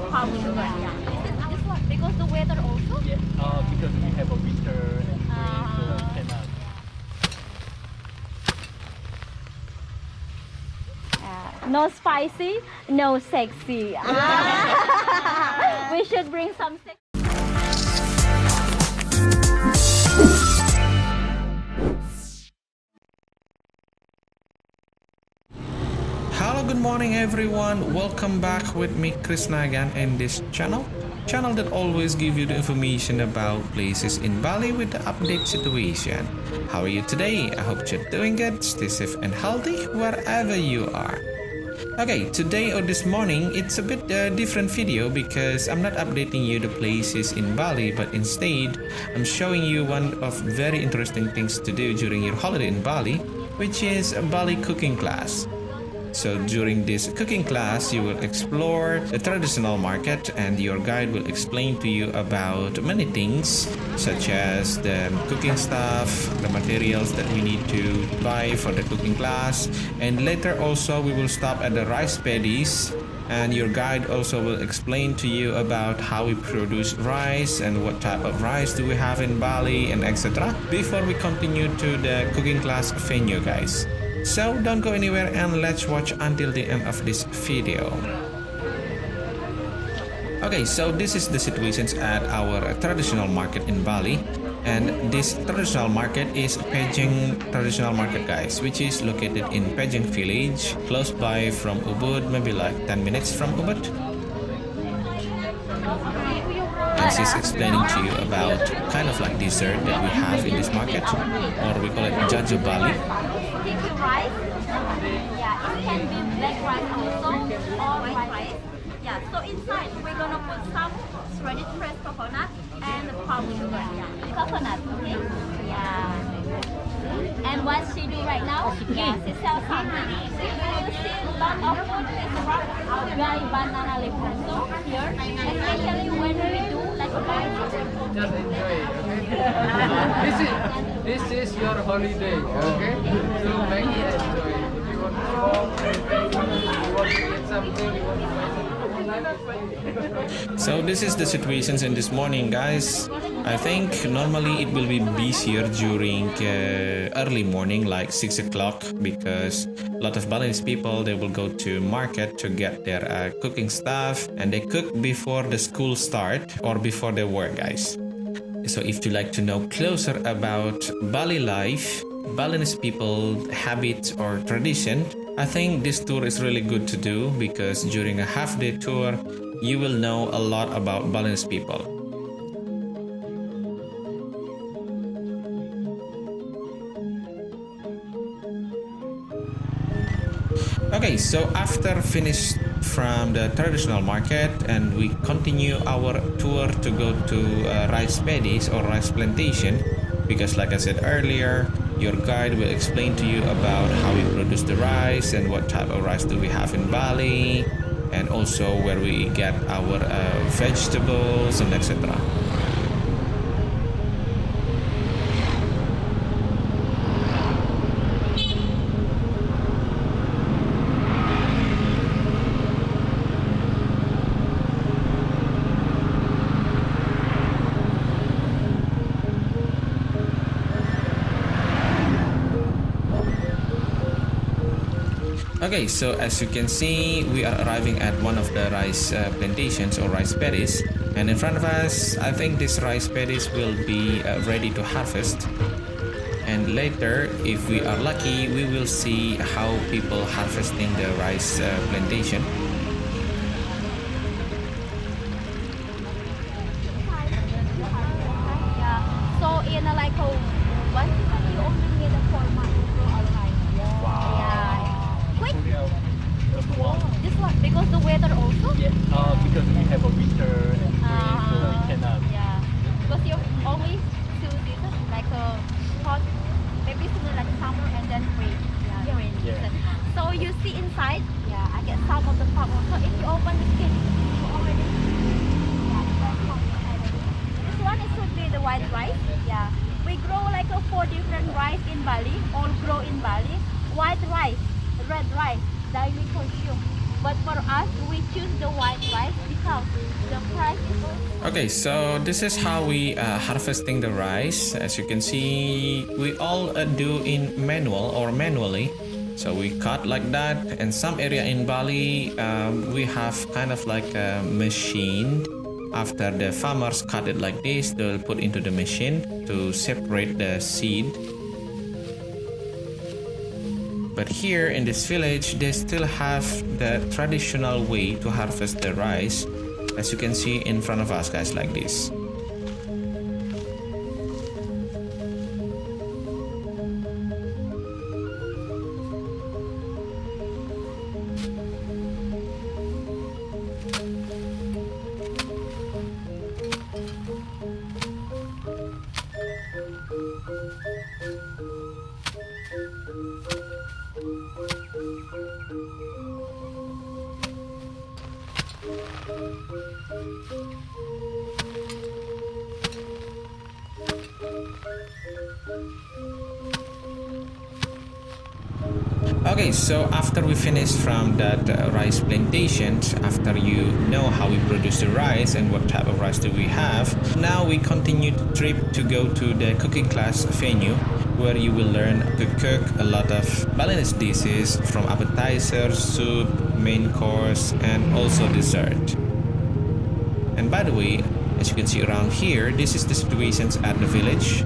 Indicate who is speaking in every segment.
Speaker 1: palm sugar. Yeah. This one because the weather also.
Speaker 2: Yeah, because we have a winter and spring, so we cannot.
Speaker 1: No spicy, no sexy. We should bring some sexy.
Speaker 3: Hello, good morning everyone. Welcome back with me Krishna again in this channel that always give you the information about places in Bali with the update situation. How are you today? I hope you're doing good, stay safe and healthy wherever you are. Okay, today or this morning it's a bit different video because I'm not updating you the places in Bali, but instead I'm showing you one of very interesting things to do during your holiday in Bali, which is a Bali cooking class. So during this cooking class, you will explore the traditional market and your guide will explain to you about many things such as the cooking stuff, the materials that we need to buy for the cooking class, and later also we will stop at the rice paddies and your guide also will explain to you about how we produce rice and what type of rice do we have in Bali and etc. before we continue to the cooking class venue, guys. So don't go anywhere and let's watch until the end of this video. Okay, so this is the situations at our traditional market in Bali, and this traditional market is Pejing traditional market, guys, which is located in Pejing village, close by from Ubud, maybe like 10 minutes from Ubud. And she's explaining to you about kind of like dessert that we have in this market, or we call it Jaju Bali.
Speaker 1: Rice, yeah, it can be black rice also or white rice. Yeah, so inside we're gonna put some shredded fresh coconut and palm sugar. Yeah, coconut, okay? Yeah. And what she do right now? Yeah, she sells something. Do you see a lot of food is from Algai banana leaf also here, especially when we do like a
Speaker 2: Just enjoy it, okay? This is your holiday, okay? So make it enjoy. If you want to smoke, you want to eat something, you want to buy something.
Speaker 3: So this is the situations in this morning, guys. I think normally it will be busier during early morning, like 6 o'clock, because a lot of Balinese people, they will go to market to get their cooking stuff, and they cook before the school start or before they work, guys. So if you like to know closer about Bali life, Balinese people, habits or tradition, I think this tour is really good to do because during a half-day tour, you will know a lot about Balinese people. Okay, so after finished from the traditional market and we continue our tour to go to rice paddies or rice plantation, because like I said earlier, your guide will explain to you about how we produce the rice and what type of rice do we have in Bali, and also where we get our vegetables and etc. Okay, so as you can see, we are arriving at one of the rice plantations or rice paddies, and in front of us, I think these rice paddies will be ready to harvest. And later, if we are lucky, we will see how people harvesting the rice plantation.
Speaker 1: Yeah. So in like a one season, you only need a 4 months to grow a rice.
Speaker 2: Wow.
Speaker 1: Yeah. Quick.
Speaker 2: Wow.
Speaker 1: This one because the weather also.
Speaker 2: Yeah, because we have a winter and spring, so we cannot.
Speaker 1: Yeah. Because you always two seasons like a hot, maybe something like summer and then rain. Yeah, rain
Speaker 2: Yeah.
Speaker 1: season. So you see inside. Yeah, I get some of the pop. So if you open the skin, you already. Yeah, that's pop already. This one is should be the white rice. Yeah. We grow like a 4 different rice in Bali. All grow in Bali. White rice, red rice, daily consume. But for us, we choose the white rice because the price is also.
Speaker 3: Okay, so this is how we harvesting the rice. As you can see, we all do in manual or manually. So we cut like that. And some area in Bali, we have kind of like a machine. After the farmers cut it like this, they'll put into the machine to separate the seed. But here in this village, they still have the traditional way to harvest the rice, as you can see in front of us, guys, like this. Okay, so after we finish from that rice plantation, after you know how we produce the rice and what type of rice do we have, now we continue the trip to go to the cooking class venue, where you will learn to cook a lot of Balinese dishes, from appetizer, soup, main course, and also dessert. And by the way, as you can see around here, this is the situations at the village.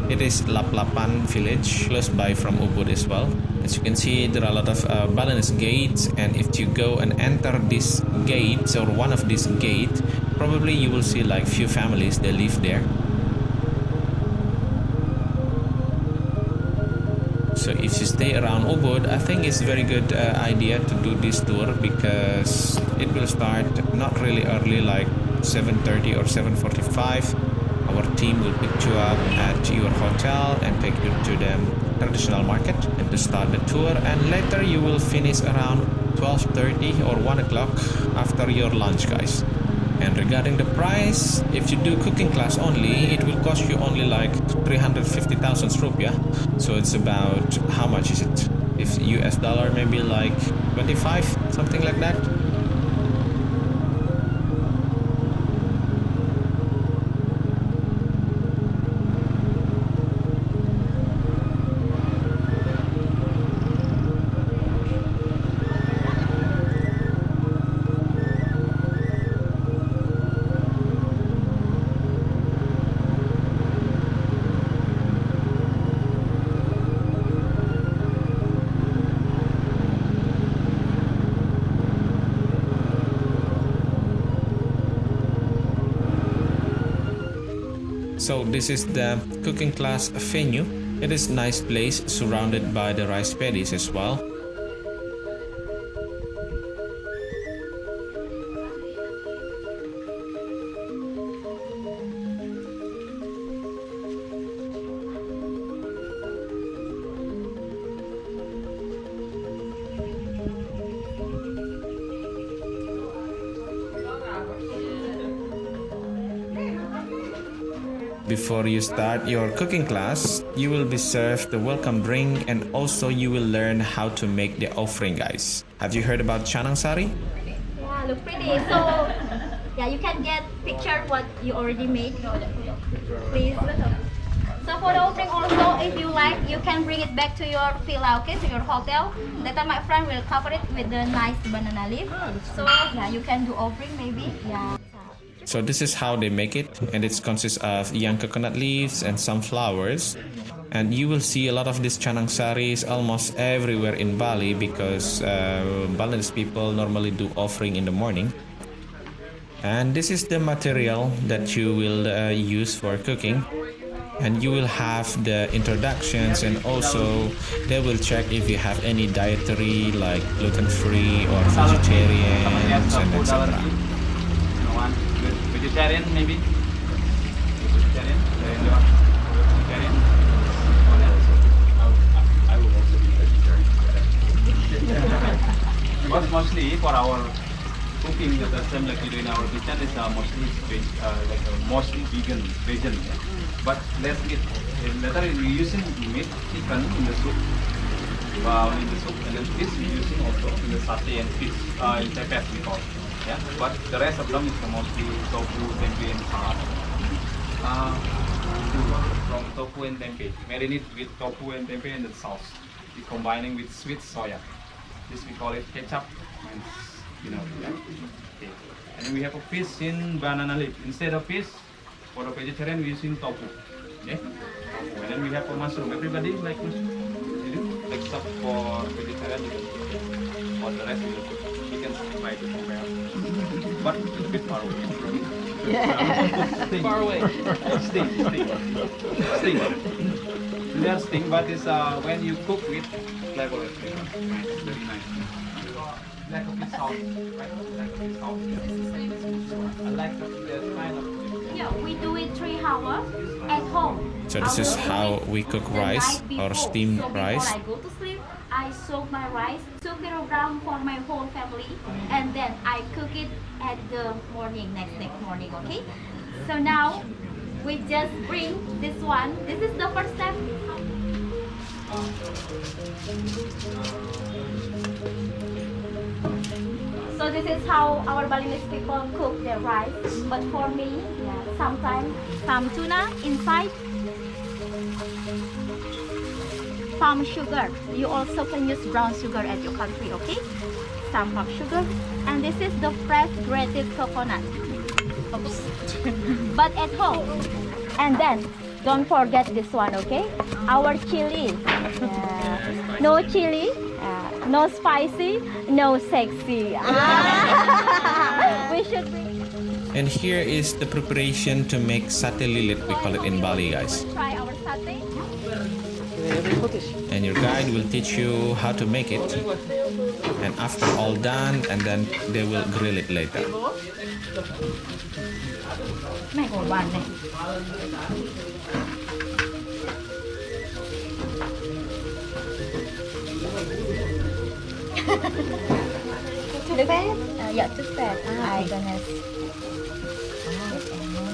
Speaker 3: It is Lap-Lapan village, close by from Ubud as well. As you can see, there are a lot of Balinese gates, and if you go and enter these gates or one of these gates, probably you will see like few families that live there. So if you stay around Ubud, I think it's a very good idea to do this tour, because it will start not really early, like 7:30 or 7:45. Our team will pick you up at your hotel and take you to the traditional market and to start the tour, and later you will finish around 12:30 or 1 o'clock after your lunch, guys. And regarding the price, if you do cooking class only, it will cost you only like 350,000 rupiah. So it's about, how much is it? If US dollar, maybe like 25, something like that. So this is the cooking class venue. It is a nice place surrounded by the rice paddies as well. Before you start your cooking class, you will be served the welcome drink, and also you will learn how to make the offering, guys. Have you heard about Chanang Sari?
Speaker 1: Yeah, look pretty. So, yeah, you can get picture what you already made. Please. So for the offering also, if you like, you can bring it back to your villa, okay, to your hotel. Later my friend will cover it with the nice banana leaf. So yeah, you can do offering maybe. Yeah.
Speaker 3: So this is how they make it, and it consists of young coconut leaves and some flowers. And you will see a lot of these canang saris almost everywhere in Bali, because Balinese people normally do offering in the morning. And this is the material that you will use for cooking. And you will have the introductions, and also they will check if you have any dietary like gluten-free or vegetarian and etc.
Speaker 4: Vegetarian maybe? Vegetarian? Vegetarian? I will also be vegetarian. But mostly for our cooking, the same like you do in our kitchen is mostly mostly vegan. But let's get later we're using meat, chicken in the soup. only the soup, and then fish we using also in the satay and fish in tepes we call. Yeah, but the rest of them is mostly tofu, tempeh, and salad. From tofu and tempeh, marinate with tofu and tempeh and the sauce. We combining with sweet soya. This we call it ketchup, and yeah. Okay. And then we have a fish in banana leaf. Instead of fish, for the vegetarian we using tofu. Okay. Tofu. And then we have a mushroom. Everybody like mushroom? You do? Except for vegetarian, you can. For the rest, you can try to compare. But it's a bit far away.
Speaker 5: Far away.
Speaker 4: Sting. They are sting, but it's when you cook with flavor, it's very nice. Like a fish sauce, right? Like a fish sauce. I like the kind of.
Speaker 1: Yeah, we do it 3 hours at home.
Speaker 3: So this is how we cook rice or steamed rice.
Speaker 1: Before I go to sleep, I soak my rice 2 kilograms for my whole family, and then I cook it at the morning, next morning. Okay. So now we just bring this one. This is the first step. So this is how our Balinese people cook their rice. But for me, sometimes some tuna inside, palm sugar. You also can use brown sugar at your country, okay? Some palm sugar. And this is the fresh grated coconut. Oops. But at home. And then, don't forget this one, okay? Our chili. No chili. No spicy, no sexy. We should be.
Speaker 3: And here is the preparation to make satay lilit, we call it in Bali, guys.
Speaker 1: Try our satay.
Speaker 3: And your guide will teach you how to make it. And after all done, and then they will grill it later.
Speaker 1: Too fat? Yeah, too fat. My goodness.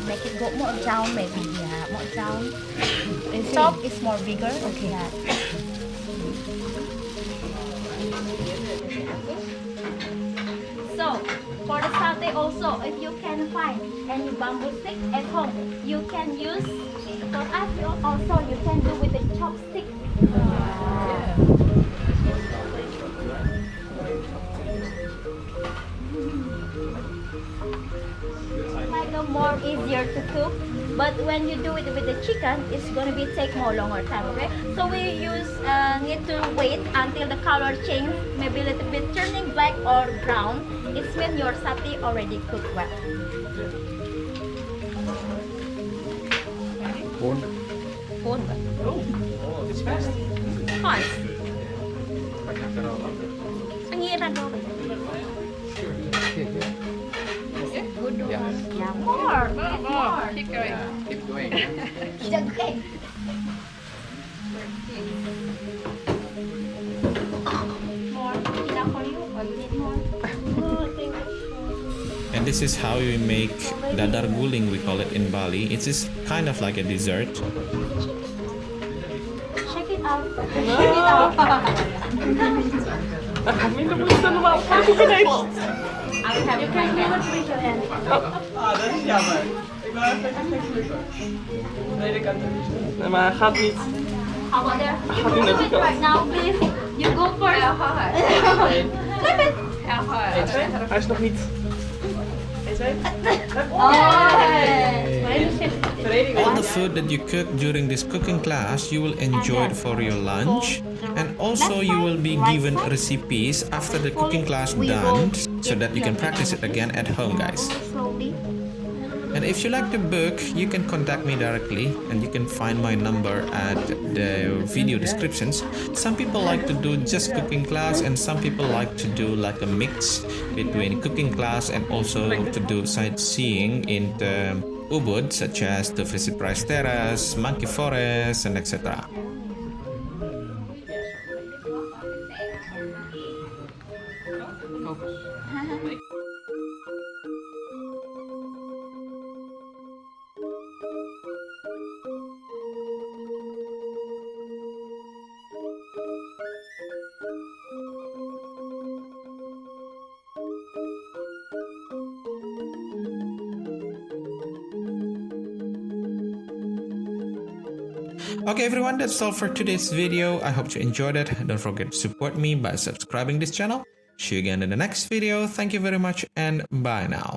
Speaker 1: Make it go more brown, maybe. Yeah, more brown. Top is more bigger. Okay. Yeah. So, for the satay also, if you can find any bamboo stick at home, you can use. For us, also you can do with the chopstick. Like more easier to cook, but when you do it with the chicken, it's gonna be take more longer time. Okay, so we need to wait until the color change, maybe a little bit turning black or brown. It's when your satay already cooked well. Phone.
Speaker 5: Oh, it's fast.
Speaker 1: Fast. Anh nghĩ ra đâu? Good one. Yeah, more.
Speaker 5: Keep going.
Speaker 2: Keep going.
Speaker 1: Just okay. More. Enough for you or you need more?
Speaker 3: And this is how we make dadar guling, we call it in Bali. It is kind of like a dessert.
Speaker 1: Check it out. Check it out.
Speaker 5: Minder moeite dan normaal. Kijk hoe ineens.
Speaker 1: I have you can do it with your hand.
Speaker 5: Dat is jammer. Ik wil even klikken. Nee, dat kan niet. Nee, maar gaat niet.
Speaker 1: How about there? You can do it right now, please. You go first.
Speaker 5: Nee.
Speaker 1: Flip it.
Speaker 5: Hij is nog niet.
Speaker 3: All the food that you cook during this cooking class, you will enjoy it for your lunch. And also you will be given recipes after the cooking class done, so that you can practice it again at home, guys.
Speaker 1: Slowly.
Speaker 3: And if you like the book, you can contact me directly, and you can find my number at the video descriptions. Some people like to do just cooking class, and some people like to do like a mix between cooking class and also to do sightseeing in the Ubud, such as the Visit Rice Terrace, Monkey Forest, and etc. Okay everyone, that's all for today's video. I hope you enjoyed it. Don't forget to support me by subscribing this channel. See you again in the next video. Thank you very much and bye now.